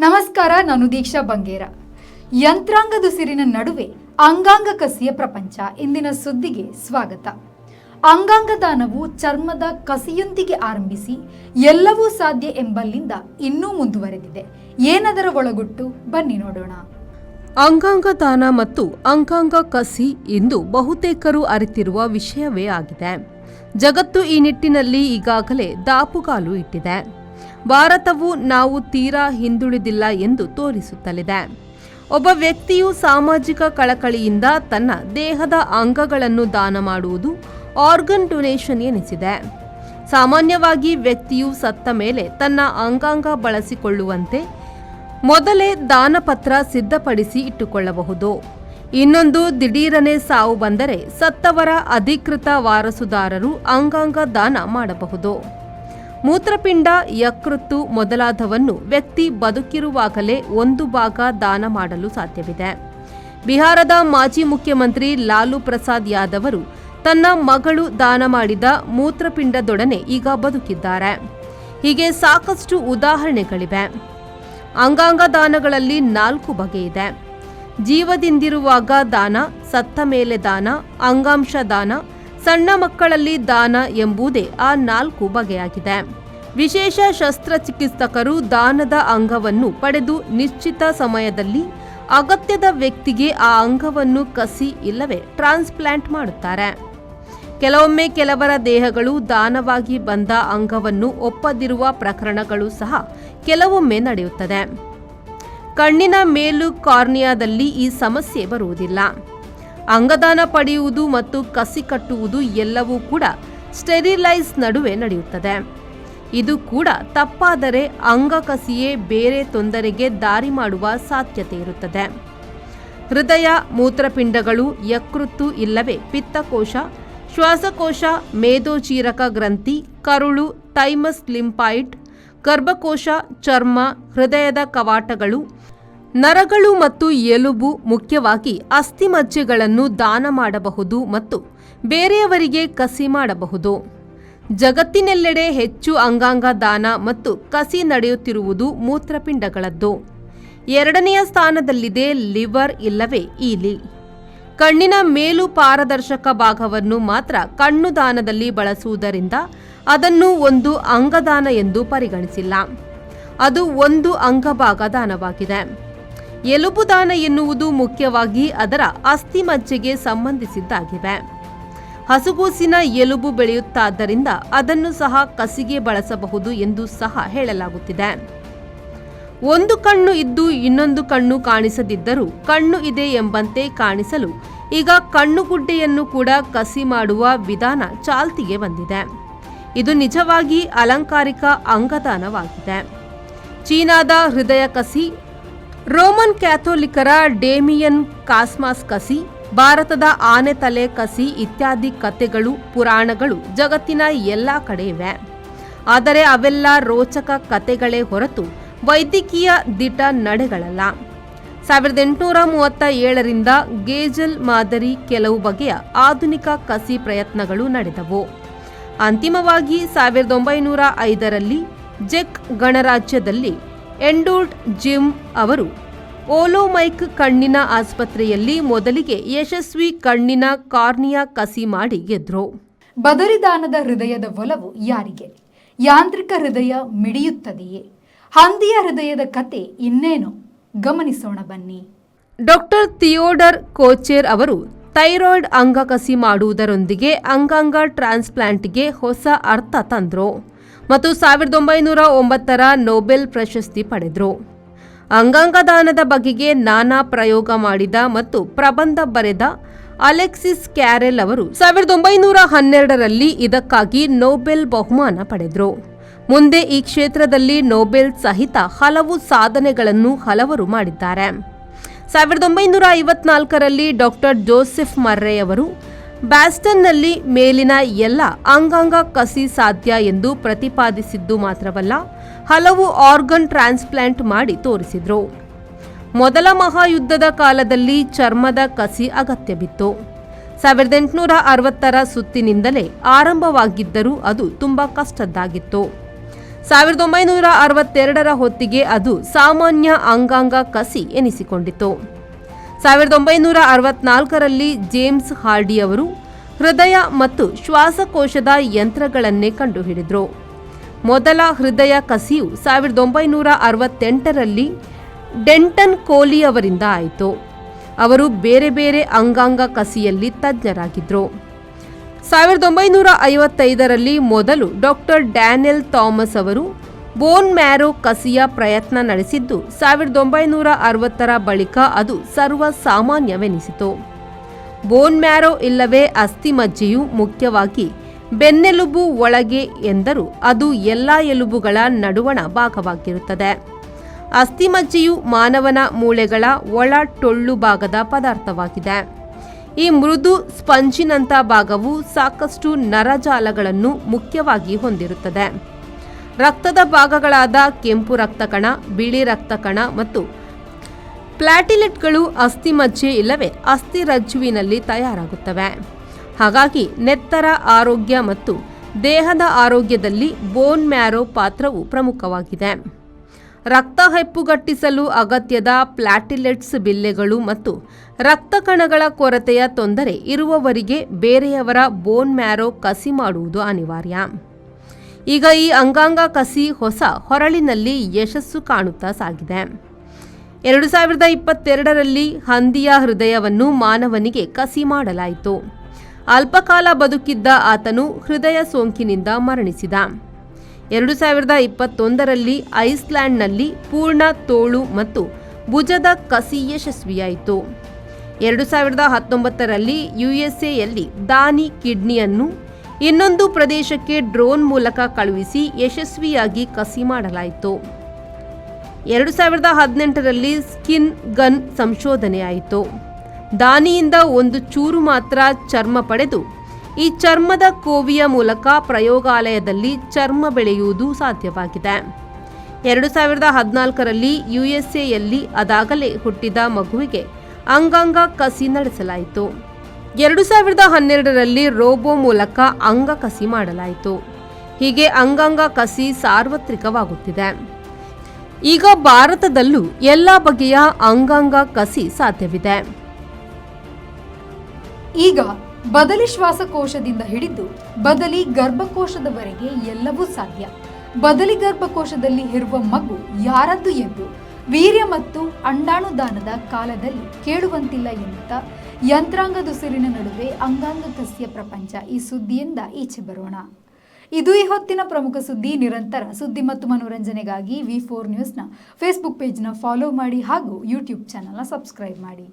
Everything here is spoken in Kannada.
ನಮಸ್ಕಾರ, ನಾನು ದೀಕ್ಷಾ ಬಂಗೇರ. ಯಂತ್ರಾಂಗದುಸಿರಿನ ನಡುವೆ ಅಂಗಾಂಗ ಕಸಿಯ ಪ್ರಪಂಚ. ಇಂದಿನ ಸುದ್ದಿಗೆ ಸ್ವಾಗತ. ಅಂಗಾಂಗ ದಾನವು ಚರ್ಮದ ಕಸಿಯೊಂದಿಗೆ ಆರಂಭಿಸಿ ಎಲ್ಲವೂ ಸಾಧ್ಯ ಎಂಬಲ್ಲಿಂದ ಇನ್ನೂ ಮುಂದುವರೆದಿದೆ. ಏನದರ ಒಳಗುಟ್ಟು, ಬನ್ನಿ ನೋಡೋಣ. ಅಂಗಾಂಗ ದಾನ ಮತ್ತು ಅಂಗಾಂಗ ಕಸಿ ಇಂದು ಬಹುತೇಕರು ಅರಿತಿರುವ ವಿಷಯವೇ ಆಗಿದೆ. ಜಗತ್ತು ಈ ನಿಟ್ಟಿನಲ್ಲಿ ಈಗಾಗಲೇ ದಾಪುಗಾಲು ಇಟ್ಟಿದೆ. ಭಾರತವು ನಾವು ತೀರಾ ಹಿಂದುಳಿದಿಲ್ಲ ಎಂದು ತೋರಿಸುತ್ತಲಿದೆ. ಒಬ್ಬ ವ್ಯಕ್ತಿಯು ಸಾಮಾಜಿಕ ಕಳಕಳಿಯಿಂದ ತನ್ನ ದೇಹದ ಅಂಗಗಳನ್ನು ದಾನ ಮಾಡುವುದು ಆರ್ಗನ್ ಡೊನೇಷನ್ ಎನಿಸಿದೆ. ಸಾಮಾನ್ಯವಾಗಿ ವ್ಯಕ್ತಿಯು ಸತ್ತ ಮೇಲೆ ತನ್ನ ಅಂಗಾಂಗ ಬಳಸಿಕೊಳ್ಳುವಂತೆ ಮೊದಲೇ ದಾನಪತ್ರ ಸಿದ್ಧಪಡಿಸಿ ಇಟ್ಟುಕೊಳ್ಳಬಹುದು. ಇನ್ನೊಂದು, ದಿಢೀರನೆ ಸಾವು ಬಂದರೆ ಸತ್ತವರ ಅಧಿಕೃತ ವಾರಸುದಾರರು ಅಂಗಾಂಗ ದಾನ ಮಾಡಬಹುದು. ಮೂತ್ರಪಿಂಡ, ಯಕೃತ್ತು ಮೊದಲಾದವನ್ನು ವ್ಯಕ್ತಿ ಬದುಕಿರುವಾಗಲೇ ಒಂದು ಭಾಗ ದಾನ ಮಾಡಲು ಸಾಧ್ಯವಿದೆ. ಬಿಹಾರದ ಮಾಜಿ ಮುಖ್ಯಮಂತ್ರಿ ಲಾಲು ಪ್ರಸಾದ್ ಯಾದವರು ತನ್ನ ಮಗಳು ದಾನ ಮಾಡಿದ ಮೂತ್ರಪಿಂಡದೊಡನೆ ಈಗ ಬದುಕಿದ್ದಾರೆ. ಹೀಗೆ ಸಾಕಷ್ಟು ಉದಾಹರಣೆಗಳಿವೆ. ಅಂಗಾಂಗ ದಾನಗಳಲ್ಲಿ 4 ಬಗೆಯಿದೆ. ಜೀವದಿಂದಿರುವಾಗ ದಾನ, ಸತ್ತ ಮೇಲೆ ದಾನ, ಅಂಗಾಂಶ ದಾನ, ಸಣ್ಣ ಮಕ್ಕಳಲ್ಲಿ ದಾನ ಎಂಬುದೇ ಆ 4 ಬಗೆಯಾಗಿದೆ. ವಿಶೇಷ ಶಸ್ತ್ರಚಿಕಿತ್ಸಕರು ದಾನದ ಅಂಗವನ್ನು ಪಡೆದು ನಿಶ್ಚಿತ ಸಮಯದಲ್ಲಿ ಅಗತ್ಯದ ವ್ಯಕ್ತಿಗೆ ಆ ಅಂಗವನ್ನು ಕಸಿ ಇಲ್ಲವೇ ಟ್ರಾನ್ಸ್ಪ್ಲಾಂಟ್ ಮಾಡುತ್ತಾರೆ. ಕೆಲವೊಮ್ಮೆ ಕೆಲವರ ದೇಹಗಳು ದಾನವಾಗಿ ಬಂದ ಅಂಗವನ್ನು ಒಪ್ಪದಿರುವ ಪ್ರಕರಣಗಳು ಸಹ ಕೆಲವೊಮ್ಮೆ ನಡೆಯುತ್ತದೆ. ಕಣ್ಣಿನ ಮೇಲು ಕಾರ್ನಿಯಾದಲ್ಲಿ ಈ ಸಮಸ್ಯೆ ಬರುವುದಿಲ್ಲ. ಅಂಗದಾನ ಪಡೆಯುವುದು ಮತ್ತು ಕಸಿ ಕಟ್ಟುವುದು ಎಲ್ಲವೂ ಕೂಡ ಸ್ಟೆರಿಲೈಸ್ ನಡುವೆ ನಡೆಯುತ್ತದೆ. ಇದು ಕೂಡ ತಪ್ಪಾದರೆ ಅಂಗಕಸಿಯೇ ಬೇರೆ ತೊಂದರೆಗೆ ದಾರಿ ಮಾಡುವ ಸಾಧ್ಯತೆ ಇರುತ್ತದೆ. ಹೃದಯ, ಮೂತ್ರಪಿಂಡಗಳು, ಯಕೃತ್ತು ಇಲ್ಲವೇ ಪಿತ್ತಕೋಶ, ಶ್ವಾಸಕೋಶ, ಮೇದೋಜೀರಕ ಗ್ರಂಥಿ, ಕರುಳು, ಥೈಮಸ್ ಲಿಂಫಾಯ್ಡ್, ಗರ್ಭಕೋಶ, ಚರ್ಮ, ಹೃದಯದ ಕವಾಟಗಳು, ನರಗಳು ಮತ್ತು ಎಲುಬು, ಮುಖ್ಯವಾಗಿ ಅಸ್ಥಿಮಜ್ಜೆಗಳನ್ನು ದಾನ ಮಾಡಬಹುದು ಮತ್ತು ಬೇರೆಯವರಿಗೆ ಕಸಿ ಮಾಡಬಹುದು. ಜಗತ್ತಿನೆಲ್ಲೆಡೆ ಹೆಚ್ಚು ಅಂಗಾಂಗ ದಾನ ಮತ್ತು ಕಸಿ ನಡೆಯುತ್ತಿರುವುದು ಮೂತ್ರಪಿಂಡಗಳದ್ದು. 2ನೆಯ ಸ್ಥಾನದಲ್ಲಿದೆ ಲಿವರ್ ಇಲ್ಲವೇ ಈಲಿ. ಕಣ್ಣಿನ ಮೇಲು ಪಾರದರ್ಶಕ ಭಾಗವನ್ನು ಮಾತ್ರ ಕಣ್ಣು ದಾನದಲ್ಲಿ ಬಳಸುವುದರಿಂದ ಅದನ್ನು ಒಂದು ಅಂಗದಾನ ಎಂದು ಪರಿಗಣಿಸಿಲ್ಲ. ಅದು ಒಂದು ಅಂಗಭಾಗ ದಾನವಾಗಿದೆ. ಎಲುಬು ದಾನ ಎನ್ನುವುದು ಮುಖ್ಯವಾಗಿ ಅದರ ಅಸ್ಥಿಮಜ್ಜೆಗೆ ಸಂಬಂಧಿಸಿದ್ದಾಗಿವೆ. ಹಸುಗೂಸಿನ ಎಲುಬು ಬೆಳೆಯುತ್ತಾದ್ದರಿಂದ ಅದನ್ನು ಸಹ ಕಸಿಗೆ ಬಳಸಬಹುದು ಎಂದು ಸಹ ಹೇಳಲಾಗುತ್ತಿದೆ. ಒಂದು ಕಣ್ಣು ಇದ್ದು ಇನ್ನೊಂದು ಕಣ್ಣು ಕಾಣಿಸದಿದ್ದರೂ ಕಣ್ಣು ಇದೆ ಎಂಬಂತೆ ಕಾಣಿಸಲು ಈಗ ಕಣ್ಣುಗುಡ್ಡೆಯನ್ನು ಕೂಡ ಕಸಿ ಮಾಡುವ ವಿಧಾನ ಚಾಲ್ತಿಗೆ ಬಂದಿದೆ. ಇದು ನಿಜವಾಗಿ ಅಲಂಕಾರಿಕ ಅಂಗದಾನವಾಗಿದೆ. ಚೀನಾದ ಹೃದಯ ಕಸಿ, ರೋಮನ್ ಕ್ಯಾಥೋಲಿಕರ ಡೇಮಿಯನ್ ಕಾಸ್ಮಾಸ್ ಕಸಿ, ಭಾರತದ ಆನೆ ತಲೆ ಕಸಿ ಇತ್ಯಾದಿ ಕಥೆಗಳು, ಪುರಾಣಗಳು ಜಗತ್ತಿನ ಎಲ್ಲಾ ಕಡೆ ಇವೆ. ಆದರೆ ಅವೆಲ್ಲ ರೋಚಕ ಕಥೆಗಳೇ ಹೊರತು ವೈದ್ಯಕೀಯ ದಿಟ ನಡೆಗಳಲ್ಲ. 1837ರಿಂದ ಗೇಜಲ್ ಮಾದರಿ ಕೆಲವು ಬಗೆಯ ಆಧುನಿಕ ಕಸಿ ಪ್ರಯತ್ನಗಳು ನಡೆದವು. ಅಂತಿಮವಾಗಿ 1905ರಲ್ಲಿ ಜೆಕ್ ಗಣರಾಜ್ಯದಲ್ಲಿ ಎಂಡೂಲ್ಟ್ ಜಿಮ್ ಅವರು ಓಲೋಮೈಕ್ ಕಣ್ಣಿನ ಆಸ್ಪತ್ರೆಯಲ್ಲಿ ಮೊದಲಿಗೆ ಯಶಸ್ವಿ ಕಣ್ಣಿನ ಕಾರ್ನಿಯಾ ಕಸಿ ಮಾಡಿ ಗೆದ್ರು. ಬದರಿದಾನದ ಹೃದಯದ ಒಲವು ಯಾರಿಗೆ? ಯಾಂತ್ರಿಕ ಹೃದಯ ಮಿಡಿಯುತ್ತದೆಯೇ? ಹಂದಿಯ ಹೃದಯದ ಕತೆ ಇನ್ನೇನು? ಗಮನಿಸೋಣ ಬನ್ನಿ. ಡಾಕ್ಟರ್ ಥಿಯೋಡರ್ ಕೋಚೆರ್ ಅವರು ಥೈರಾಯ್ಡ್ ಅಂಗ ಕಸಿ ಮಾಡುವುದರೊಂದಿಗೆ ಅಂಗಾಂಗ ಟ್ರಾನ್ಸ್ಪ್ಲಾಂಟ್ಗೆ ಹೊಸ ಅರ್ಥ ತಂದ್ರು ಮತ್ತು 1909ರ ನೊಬೆಲ್ ಪ್ರಶಸ್ತಿ ಪಡೆದರು. ಅಂಗಾಂಗ ದಾನದ ಬಗೆಗೆ ನಾನಾ ಪ್ರಯೋಗ ಮಾಡಿದ ಮತ್ತು ಪ್ರಬಂಧ ಬರೆದ ಅಲೆಕ್ಸಿಸ್ ಕ್ಯಾರೆಲ್ ಅವರು 1912ರಲ್ಲಿ ಇದಕ್ಕಾಗಿ ನೊಬೆಲ್ ಬಹುಮಾನ ಪಡೆದರು. ಮುಂದೆ ಈ ಕ್ಷೇತ್ರದಲ್ಲಿ ನೊಬೆಲ್ ಸಹಿತ ಹಲವು ಸಾಧನೆಗಳನ್ನು ಹಲವರು ಮಾಡಿದ್ದಾರೆ. 1954ರಲ್ಲಿ ಡಾಕ್ಟರ್ ಜೋಸೆಫ್ ಮರ್ರೆ ಅವರು ಬ್ಯಾಸ್ಟನ್ನಲ್ಲಿ ಮೇಲಿನ ಎಲ್ಲ ಅಂಗಾಂಗ ಕಸಿ ಸಾಧ್ಯ ಎಂದು ಪ್ರತಿಪಾದಿಸಿದ್ದು ಮಾತ್ರವಲ್ಲ, ಹಲವು ಆರ್ಗನ್ ಟ್ರಾನ್ಸ್ಪ್ಲಾಂಟ್ ಮಾಡಿ ತೋರಿಸಿದ್ರು. ಮೊದಲ ಮಹಾಯುದ್ಧದ ಕಾಲದಲ್ಲಿ ಚರ್ಮದ ಕಸಿ ಅಗತ್ಯವಿತ್ತು. 1860ರ ಸುತ್ತಿನಿಂದಲೇ ಆರಂಭವಾಗಿದ್ದರೂ ಅದು ತುಂಬಾ ಕಷ್ಟದ್ದಾಗಿತ್ತು. 1962ರ ಹೊತ್ತಿಗೆ ಅದು ಸಾಮಾನ್ಯ ಅಂಗಾಂಗ ಕಸಿ ಎನಿಸಿಕೊಂಡಿತು. 1964ರಲ್ಲಿ ಜೇಮ್ಸ್ ಹಾರ್ಡಿ ಅವರು ಹೃದಯ ಮತ್ತು ಶ್ವಾಸಕೋಶದ ಯಂತ್ರಗಳನ್ನೇ ಕಂಡುಹಿಡಿದರು. ಮೊದಲ ಹೃದಯ ಕಸಿಯು 1968ರಲ್ಲಿ ಡೆಂಟನ್ ಕೋಲಿ ಅವರಿಂದ ಆಯಿತು. ಅವರು ಬೇರೆ ಬೇರೆ ಅಂಗಾಂಗ ಕಸಿಯಲ್ಲಿ ತಜ್ಞರಾಗಿದ್ದರು. 1955ರಲ್ಲಿ ಮೊದಲು ಡಾಕ್ಟರ್ ಡ್ಯಾನಿಯಲ್ ಥಾಮಸ್ ಅವರು ಬೋನ್ ಮ್ಯಾರೋ ಕಸಿಯ ಪ್ರಯತ್ನ ನಡೆಸಿದ್ದು 1960ರ ಬಳಿಕ ಅದು ಸರ್ವಸಾಮಾನ್ಯವೆನಿಸಿತು. ಬೋನ್ ಮ್ಯಾರೋ ಇಲ್ಲವೇ ಅಸ್ಥಿಮಜ್ಜೆಯು ಮುಖ್ಯವಾಗಿ ಬೆನ್ನೆಲುಬು ಒಳಗೆ ಎಂದರೂ ಅದು ಎಲ್ಲ ಎಲುಬುಗಳ ನಡುವಣ ಭಾಗವಾಗಿರುತ್ತದೆ. ಅಸ್ಥಿಮಜ್ಜೆಯು ಮಾನವನ ಮೂಳೆಗಳ ಒಳ ಟೊಳ್ಳು ಭಾಗದ ಪದಾರ್ಥವಾಗಿದೆ. ಈ ಮೃದು ಸ್ಪಂಜಿನಂಥ ಭಾಗವು ಸಾಕಷ್ಟು ನರಜಾಲಗಳನ್ನು ಮುಖ್ಯವಾಗಿ ಹೊಂದಿರುತ್ತದೆ. ರಕ್ತದ ಭಾಗಗಳಾದ ಕೆಂಪು ರಕ್ತಕಣ, ಬಿಳಿ ರಕ್ತಕಣ ಮತ್ತು ಪ್ಲಾಟಿಲೆಟ್ಗಳು ಅಸ್ಥಿಮಜ್ಜೆ ಇಲ್ಲವೇ ಅಸ್ಥಿರಜ್ಜುವಿನಲ್ಲಿ ತಯಾರಾಗುತ್ತವೆ. ಹಾಗಾಗಿ ನೆತ್ತರ ಆರೋಗ್ಯ ಮತ್ತು ದೇಹದ ಆರೋಗ್ಯದಲ್ಲಿ ಬೋನ್ ಮ್ಯಾರೋ ಪಾತ್ರವು ಪ್ರಮುಖವಾಗಿದೆ. ರಕ್ತ ಹೆಪ್ಪುಗಟ್ಟಿಸಲು ಅಗತ್ಯದ ಪ್ಲಾಟಿಲೆಟ್ಸ್ ಬಿಲ್ಲೆಗಳು ಮತ್ತು ರಕ್ತಕಣಗಳ ಕೊರತೆಯ ತೊಂದರೆ ಇರುವವರಿಗೆ ಬೇರೆಯವರ ಬೋನ್ ಮ್ಯಾರೋ ಕಸಿ ಮಾಡುವುದು ಅನಿವಾರ್ಯ. ಈಗ ಈ ಅಂಗಾಂಗ ಕಸಿ ಹೊಸ ಹೊರಳಿನಲ್ಲಿ ಯಶಸ್ಸು ಕಾಣುತ್ತಾ ಸಾಗಿದೆ. 2022ರಲ್ಲಿ ಹಂದಿಯ ಹೃದಯವನ್ನು ಮಾನವನಿಗೆ ಕಸಿ ಮಾಡಲಾಯಿತು. ಅಲ್ಪಕಾಲ ಬದುಕಿದ್ದ ಆತನು ಹೃದಯ ಸೋಂಕಿನಿಂದ ಮರಣಿಸಿದ. 2021ರಲ್ಲಿ ಐಸ್ಲ್ಯಾಂಡ್ನಲ್ಲಿ ಪೂರ್ಣ ತೋಳು ಮತ್ತು ಭುಜದ ಕಸಿ ಯಶಸ್ವಿಯಾಯಿತು. 2019ರಲ್ಲಿ ಯುಎಸ್ಎಯಲ್ಲಿ ದಾನಿ ಕಿಡ್ನಿಯನ್ನು ಇನ್ನೊಂದು ಪ್ರದೇಶಕ್ಕೆ ಡ್ರೋನ್ ಮೂಲಕ ಕಳುಹಿಸಿ ಯಶಸ್ವಿಯಾಗಿ ಕಸಿ ಮಾಡಲಾಯಿತು. 2018ರಲ್ಲಿ ಸ್ಕಿನ್ ಗನ್ ಸಂಶೋಧನೆಯಾಯಿತು. ದಾನಿಯಿಂದ ಒಂದು ಚೂರು ಮಾತ್ರ ಚರ್ಮ ಪಡೆದು ಈ ಚರ್ಮದ ಕೋವಿಯ ಮೂಲಕ ಪ್ರಯೋಗಾಲಯದಲ್ಲಿ ಚರ್ಮ ಬೆಳೆಯುವುದು ಸಾಧ್ಯವಾಗಿದೆ. 2014ರಲ್ಲಿ ಯುಎಸ್ಎಯಲ್ಲಿ ಅದಾಗಲೇ ಹುಟ್ಟಿದ ಮಗುವಿಗೆ ಅಂಗಾಂಗ ಕಸಿ ನಡೆಸಲಾಯಿತು. 2012ರಲ್ಲಿ ರೋಬೋ ಮೂಲಕ ಅಂಗ ಕಸಿ ಮಾಡಲಾಯಿತು. ಹೀಗೆ ಅಂಗಾಂಗ ಕಸಿ ಸಾರ್ವತ್ರಿಕವಾಗುತ್ತಿದೆ. ಈಗ ಭಾರತದಲ್ಲೂ ಎಲ್ಲ ಬಗೆಯ ಅಂಗಾಂಗ ಕಸಿ ಸಾಧ್ಯವಿದೆ. ಈಗ ಬದಲಿ ಶ್ವಾಸಕೋಶದಿಂದ ಹಿಡಿದು ಬದಲಿ ಗರ್ಭಕೋಶದವರೆಗೆ ಎಲ್ಲವೂ ಸಾಧ್ಯ. ಬದಲಿ ಗರ್ಭಕೋಶದಲ್ಲಿ ಇರುವ ಮಗು ಯಾರದ್ದು ಎಂದು ವೀರ್ಯ ಮತ್ತು ಅಂಡಾಣುದಾನದ ಕಾಲದಲ್ಲಿ ಕೇಳುವಂತಿಲ್ಲ ಎನ್ನುತ್ತಾ ಯಂತ್ರಾಂಗದುಸಿರಿನ ನಡುವೆ ಅಂಗಾಂಗ ಕಸಿಯ ಪ್ರಪಂಚ ಈ ಸುದ್ದಿಯಿಂದ ಈಚೆ ಬರೋಣ. ಇದು ಈ ಹೊತ್ತಿನ ಪ್ರಮುಖ ಸುದ್ದಿ. ನಿರಂತರ ಸುದ್ದಿ ಮತ್ತು ಮನೋರಂಜನೆಗಾಗಿ V4 ನ್ಯೂಸ್ನ ಫೇಸ್ಬುಕ್ ಪೇಜ್ನ ಫಾಲೋ ಮಾಡಿ ಹಾಗೂ ಯೂಟ್ಯೂಬ್ ಚಾನಲ್ನ ಸಬ್ಸ್ಕ್ರೈಬ್ ಮಾಡಿ.